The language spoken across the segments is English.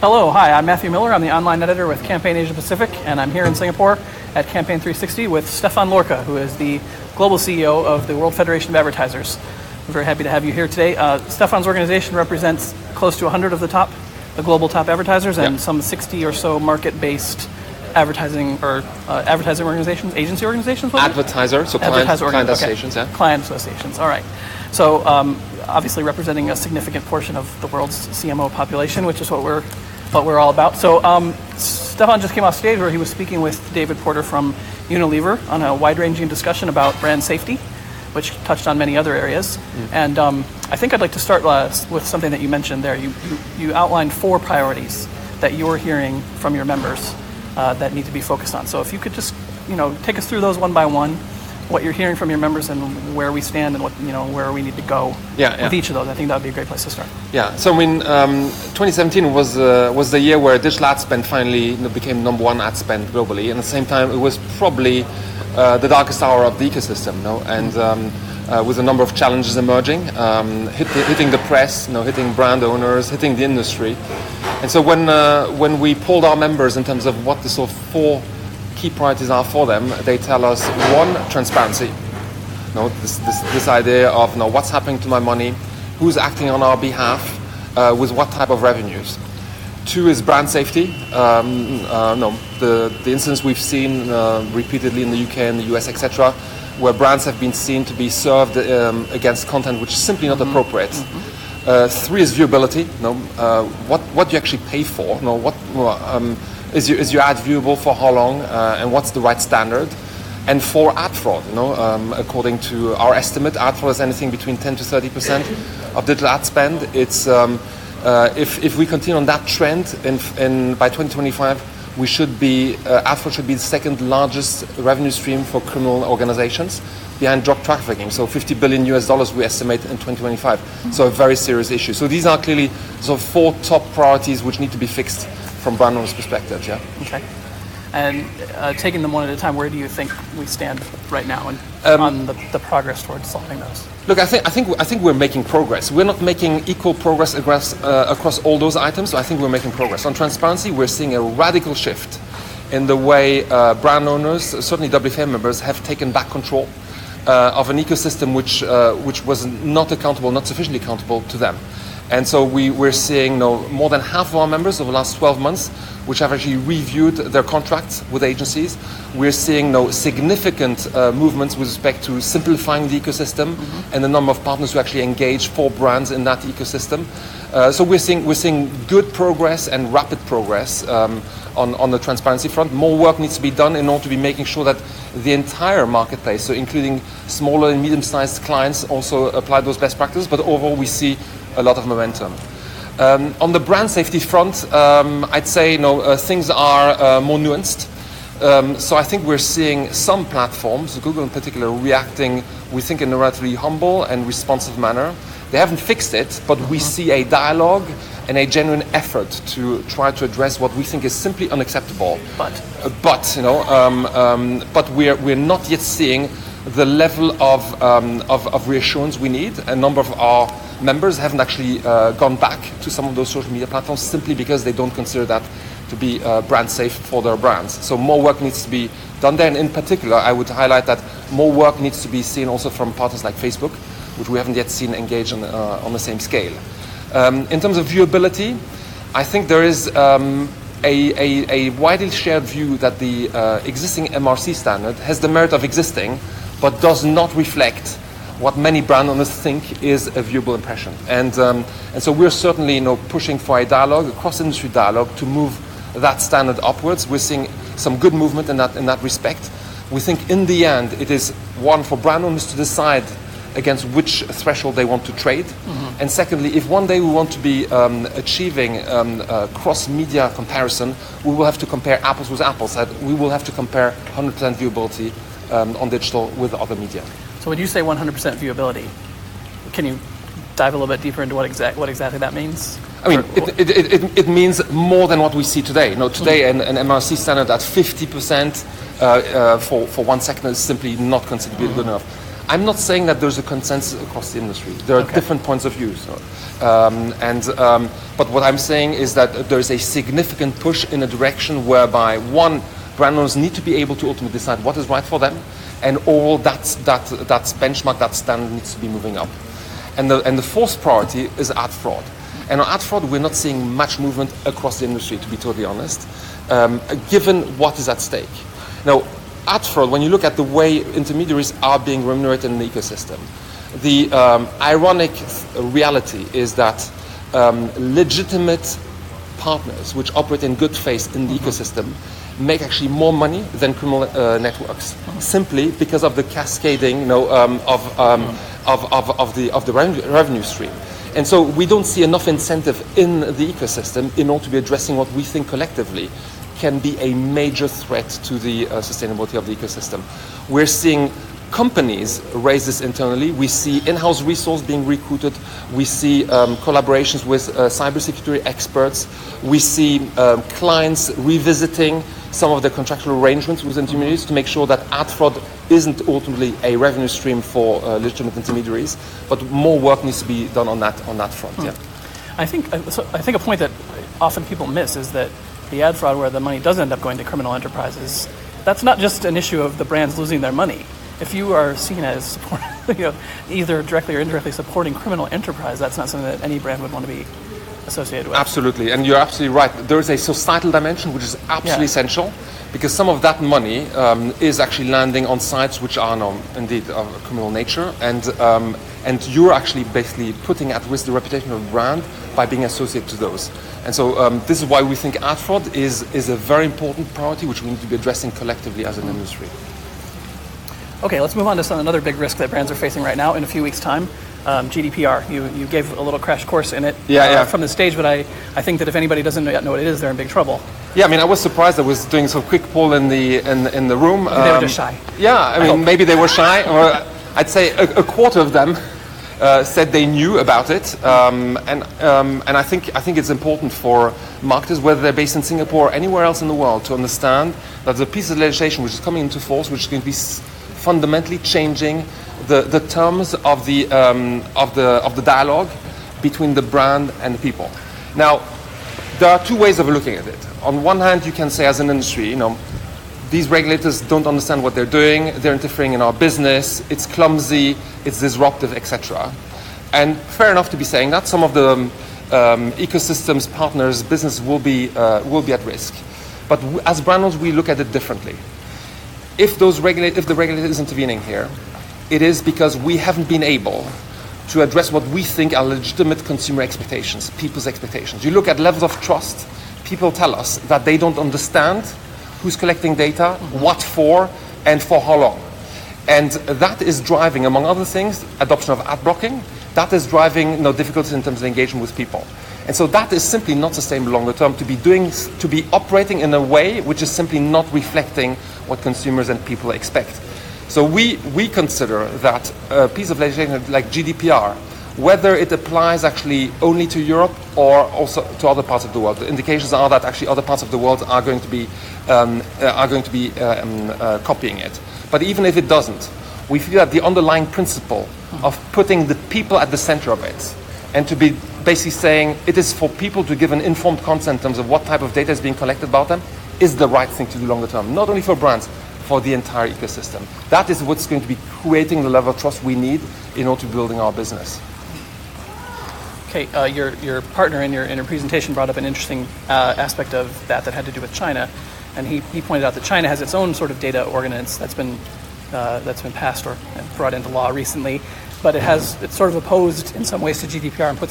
Hello, hi, I'm Matthew Miller. I'm the online editor with Campaign Asia Pacific, and I'm here in Singapore at Campaign 360 with Stefan Lorca, who is the global CEO of the World Federation of Advertisers. I'm very happy to have you here today. Stefan's organization represents close to 100 of the global top advertisers, and some 60 or so market-based advertising organizations, agency organizations? Advertiser, so client associations, okay. Client associations, all right. So obviously representing a significant portion of the world's CMO population, which is what we're all about. So Stefan just came off stage where he was speaking with David Porter from Unilever on a wide-ranging discussion about brand safety, which touched on many other areas. And I think I'd like to start with something that you mentioned there. You outlined 4 priorities that you're hearing from your members that need to be focused on. So if you could just, take us through those one by one, what you're hearing from your members and where we stand and what, where we need to go with each of those. I think that would be a great place to start. Yeah, so 2017 was the year where digital ad spend finally became number 1 ad spend globally, and at the same time it was probably the darkest hour of the ecosystem, and with a number of challenges emerging, hitting the press, hitting brand owners, hitting the industry. And so when we polled our members in terms of what the sort of 4 key priorities are for them, they tell us, 1, transparency. This idea of what's happening to my money, who's acting on our behalf, with what type of revenues. 2 is brand safety. The incidents we've seen repeatedly in the UK and the US, etc., where brands have been seen to be served against content which is simply not appropriate. 3 is viewability. What do you actually pay for? Is your ad viewable for how long, and what's the right standard? And 4, ad fraud. According to our estimate, ad fraud is anything between 10 to 30% of digital ad spend. It's if we continue on that trend, by 2025, we should be ad fraud should be the 2nd largest revenue stream for criminal organizations, behind drug trafficking. So $50 billion we estimate in 2025. So a very serious issue. So these are clearly 4 top priorities which need to be fixed from brand owners' perspective. Yeah. Okay. And taking them one at a time, where do you think we stand right now on the progress towards solving those? Look, I think we're making progress. We're not making equal progress across all those items. So I think we're making progress. On transparency, we're seeing a radical shift in the way brand owners, certainly WFM members, have taken back control of an ecosystem which was not sufficiently accountable to them. And so we're seeing more than half of our members over the last 12 months which have actually reviewed their contracts with agencies. We're seeing significant movements with respect to simplifying the ecosystem and the number of partners who actually engage for brands in that ecosystem. So we're seeing good progress and rapid progress on the transparency front. More work needs to be done in order to be making sure that the entire marketplace, so including smaller and medium-sized clients, also apply those best practices. But overall, we see a lot of momentum. On the brand safety front, I'd say things are more nuanced. So I think we're seeing some platforms, Google in particular, reacting, we think, in a relatively humble and responsive manner. They haven't fixed it, but we see a dialogue and a genuine effort to try to address what we think is simply unacceptable. But we're not yet seeing the level of reassurance we need. A number of our members haven't actually gone back to some of those social media platforms simply because they don't consider that to be brand safe for their brands. So more work needs to be done there, and in particular, I would highlight that more work needs to be seen also from partners like Facebook, which we haven't yet seen engage on the same scale. In terms of viewability, I think there is a widely shared view that the existing MRC standard has the merit of existing, but does not reflect what many brand owners think is a viewable impression. And so we're certainly pushing for a dialogue, a cross-industry dialogue, to move that standard upwards. We're seeing some good movement in that respect. We think in the end it is, one, for brand owners to decide against which threshold they want to trade. And secondly, if one day we want to be achieving cross-media comparison, we will have to compare apples with apples. We will have to compare 100% viewability on digital with other media. So when you say 100% viewability, can you dive a little bit deeper into what exactly that means? I mean, it means more than what we see today. Today an MRC standard at 50% for 1 second is simply not considered good enough. I'm not saying that there's a consensus across the industry. There are different points of view. So, but what I'm saying is that there's a significant push in a direction whereby, one, brand owners need to be able to ultimately decide what is right for them, and all that's benchmark, that standard needs to be moving up. And the fourth priority is ad fraud. And on ad fraud, we're not seeing much movement across the industry, to be totally honest, given what is at stake. Now, ad fraud, when you look at the way intermediaries are being remunerated in the ecosystem, the ironic reality is that legitimate partners which operate in good faith in the ecosystem make actually more money than criminal networks, simply because of the cascading of the revenue stream. And so we don't see enough incentive in the ecosystem in order to be addressing what we think collectively can be a major threat to the sustainability of the ecosystem. We're seeing companies raise this internally. We see in-house resource being recruited. We see collaborations with cybersecurity experts. We see clients revisiting some of their contractual arrangements with intermediaries to make sure that ad fraud isn't ultimately a revenue stream for legitimate intermediaries, but more work needs to be done on that front. Yeah. I think a point that often people miss is that the ad fraud, where the money does end up going to criminal enterprises, that's not just an issue of the brands losing their money. If you are seen as either directly or indirectly supporting criminal enterprise, that's not something that any brand would want to be associated with. Absolutely, and you're absolutely right. There is a societal dimension which is absolutely essential, because some of that money is actually landing on sites which are indeed of a criminal nature, and you're actually basically putting at risk the reputation of a brand by being associated to those. And so this is why we think ad fraud is a very important priority which we need to be addressing collectively as an industry. Okay, let's move on to another big risk that brands are facing right now in a few weeks' time. GDPR. You gave a little crash course in it from the stage, but I think that if anybody doesn't know what it is, they're in big trouble. Yeah, I mean, I was surprised. I was doing some quick poll in the room. Maybe they were just shy. Yeah, I mean, maybe they were shy, or I'd say a quarter of them said they knew about it. And I think it's important for marketers, whether they're based in Singapore or anywhere else in the world, to understand that the piece of legislation which is coming into force, which is going to be fundamentally changing the terms of the dialogue between the brand and the people. Now, there are two ways of looking at it. On one hand, you can say, as an industry, these regulators don't understand what they're doing. They're interfering in our business. It's clumsy. It's disruptive, etc. And fair enough to be saying that. Some of the ecosystems, partners, business will be at risk. But as brand owners, we look at it differently. If the regulator is intervening here, it is because we haven't been able to address what we think are legitimate consumer expectations, people's expectations. You look at levels of trust, people tell us that they don't understand who's collecting data, what for, and for how long. And that is driving, among other things, adoption of ad blocking. That is driving difficulties in terms of engagement with people. And so that is simply not sustainable longer term, to be operating in a way which is simply not reflecting what consumers and people expect. So we consider that a piece of legislation like GDPR, whether it applies actually only to Europe or also to other parts of the world, the indications are that actually other parts of the world are going to be copying it. But even if it doesn't, we feel that the underlying principle of putting the people at the center of it, and to be basically saying it is for people to give an informed consent in terms of what type of data is being collected about them, is the right thing to do longer term, not only for brands, for the entire ecosystem. That is what's going to be creating the level of trust we need in order to building our business. Okay, your partner in your presentation brought up an interesting aspect of that had to do with China, and he pointed out that China has its own sort of data ordinance that's been passed or brought into law recently, but it's sort of opposed in some ways to GDPR and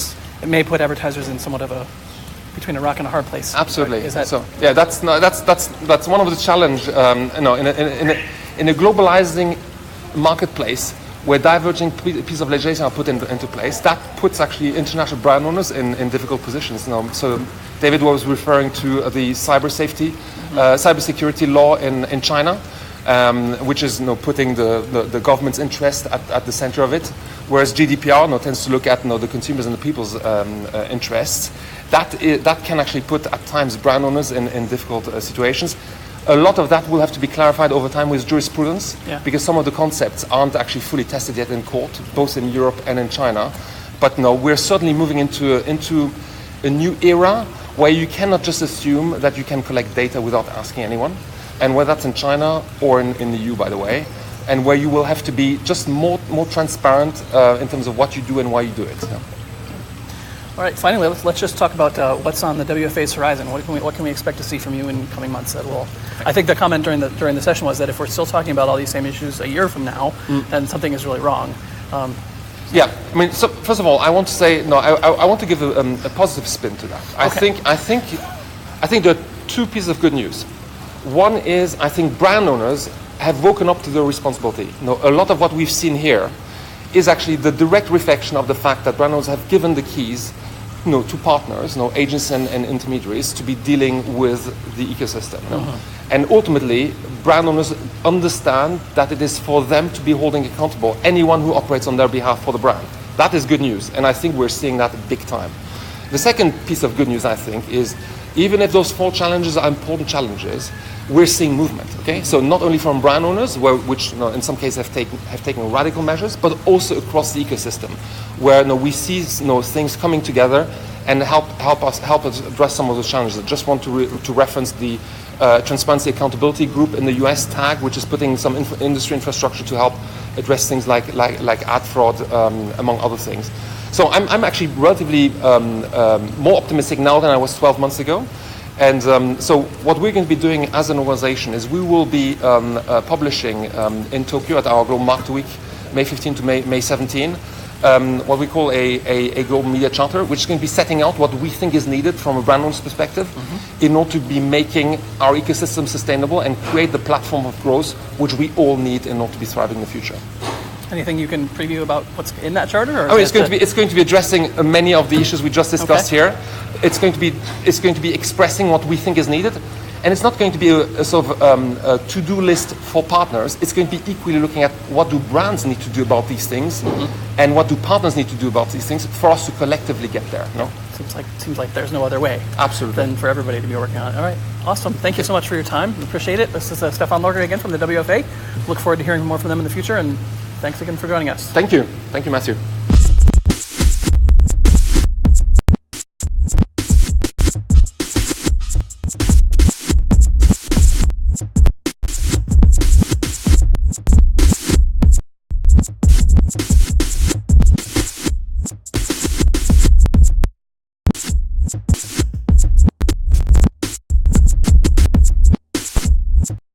it may put advertisers in somewhat of between a rock and a hard place. Absolutely. Right? Is that so? Yeah, that's one of the challenge. In a globalizing marketplace where diverging pieces of legislation are put into place, that puts actually international brand owners in difficult positions. So David was referring to the cybersecurity law in China, which is putting the government's interest at the center of it, whereas GDPR tends to look at the consumers and the people's interests. That can actually put at times brand owners in difficult situations. A lot of that will have to be clarified over time with jurisprudence, Yeah. because some of the concepts aren't actually fully tested yet in court, both in Europe and in China. But no, we're certainly moving into a new era where you cannot just assume that you can collect data without asking anyone, and whether that's in China or in the EU, by the way, and where you will have to be just more transparent in terms of what you do and why you do it. Yeah. All right, finally, let's just talk about what's on the WFA's horizon. What can we expect to see from you in coming months that will... I think the comment during the session was that if we're still talking about all these same issues a year from now, then something is really wrong. Yeah, I mean, so first of all, I want to say, no, I want to give a positive spin to that. Okay. I think there are two pieces of good news. One is, I think brand owners have woken up to their responsibility. You know, a lot of what we've seen here is actually the direct reflection of the fact that brand owners have given the keys, you know, to partners, you know, agents and intermediaries to be dealing with the ecosystem. You know? And ultimately, brand owners understand that it is for them to be holding accountable anyone who operates on their behalf for the brand. That is good news, and I think we're seeing that big time. The second piece of good news, I think, is even if those 4 challenges are important challenges, we're seeing movement. Okay, so not only from brand owners, which, you know, in some cases have taken radical measures, but also across the ecosystem, where, you know, we see, you know, things coming together and help us address some of those challenges. I just want to reference the Transparency Accountability Group in the US, TAG, which is putting some industry infrastructure to help address things like ad fraud, among other things. So I'm actually relatively more optimistic now than I was 12 months ago. And so what we're going to be doing as an organization is we will be publishing in Tokyo at our Global Marketer Week, May 15 to May 17, what we call a global media charter, which is going to be setting out what we think is needed from a brand owner's perspective in order to be making our ecosystem sustainable and create the platform of growth which we all need in order to be thriving in the future. Anything you can preview about what's in that charter? Or it's going to be addressing many of the issues we just discussed here. It's going to be expressing what we think is needed, and it's not going to be a sort of a to-do list for partners. It's going to be equally looking at what do brands need to do about these things, and what do partners need to do about these things for us to collectively get there. No? Seems like there's no other way. Absolutely. Than for everybody to be working on it. All right, awesome. Thank you so much for your time. We appreciate it. This is Stefan Lorger again from the WFA. Look forward to hearing more from them in the future, and thanks again for joining us. Thank you. Thank you, Matthew.